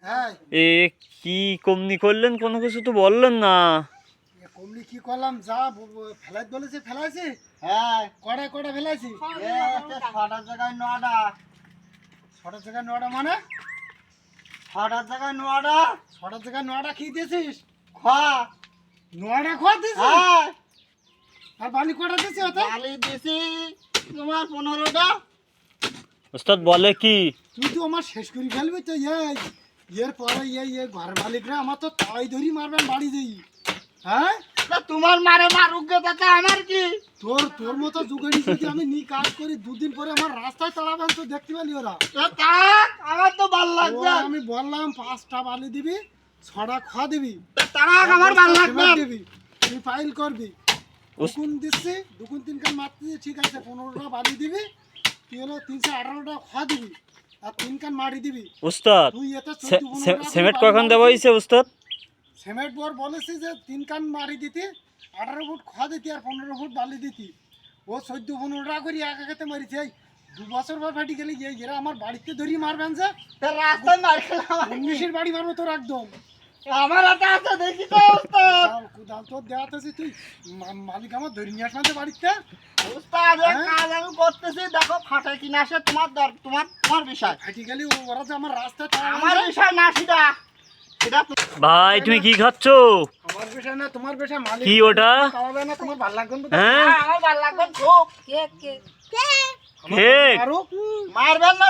হ্যাঁ এ কি কমনি করলেন, কোনো কিছু তো বললেন না। কমলি কি করলাম, যা ফেলাইতে বলেছে ফেলাইছি। হ্যাঁ কটা কটা ফেলাইছি? ছটার জায়গায় নটা। ছটার জায়গায় নটা মানে? ছটার জায়গায় নটা। ছটার জায়গায় নটা খেয়ে দিয়েছিস? খা। নটা খোয়া দিয়েছিস? হ্যাঁ আর বালি কটা দিয়েছি ওতে? বালি দিছি তোমার 15টা। ওস্তাদ বলে কি? তুই তো আমার শেষ করে ফেলবি তো। এর পরে ঘর মালিকরা আমার তো তাই ধরি মারবেন বাড়ি দিই। হ্যাঁ তা তোমার মারে মারুক গে, তাতে আমার কি? তোর মতো যুগেরই যদি আমি নি কাজ করি, দুদিন পরে আমার রাস্তায় তাড়াবেন তো দেখতে পেলি ওরা। তা তাক, আমার তো ভাল লাগবে। ওরা আমি বললাম 5টা বালি দিবি, 6টা খা দিবি, তারাক আমার ভাল লাগবে। দিবি, তুই ফাইল করবি। দুকুন দিচ্ছি, দুকুন 3 কান মারতে দিচ্ছি, ঠিক আছে। 15টা বালি দিবি, তুই হলো 318টা খা দিবি, আর 3 কান মারি দিবি। ওস্তাদ তুই এতে 14-15 সিমেন্ট কখন দেওয়া হয়েছে ওস্তাদ? সিমেন্ট বর বলেছি যে 3 কান মারি দিতি, 18 ফুট খা দিতি, আর 15 ফুট বালি দিতি। ও 14-15টা করে একা খেতে মারিছে। এই 2 বছর পর ফাটি গেলে এরা আমার বাড়িতে ধরি মারবেন যে। তা রাস্তায় মার খেলাম। 19-এর বাড়ি মারবো তোর একদম। আমার হাতে আছে, দেখি তো উস্তাদ। কুদাল তোর দেওয়াতে তুই মালিক আমার ধরে নিয়ে আসবেন বাড়িতে। উস্তাদ এই হ্যাঁ? কাজ আমি করতেছি, দেখো ফাটে কিনা সে তোমার বিষয়। ফাটি গেলে ওরা যে আমার রাস্তায় আমার বিষয় না সেটা। সেটা ভাই তুমি কি খাচ্ছ? আমার বিষয় না, তোমার বিষয়। মালিক কি ওটা? তাড়াবে না, তোমার ভালো লাগবে না। হ্যাঁ আমার ভাল লাগবে খুব। কেক। আরো মারবেন না।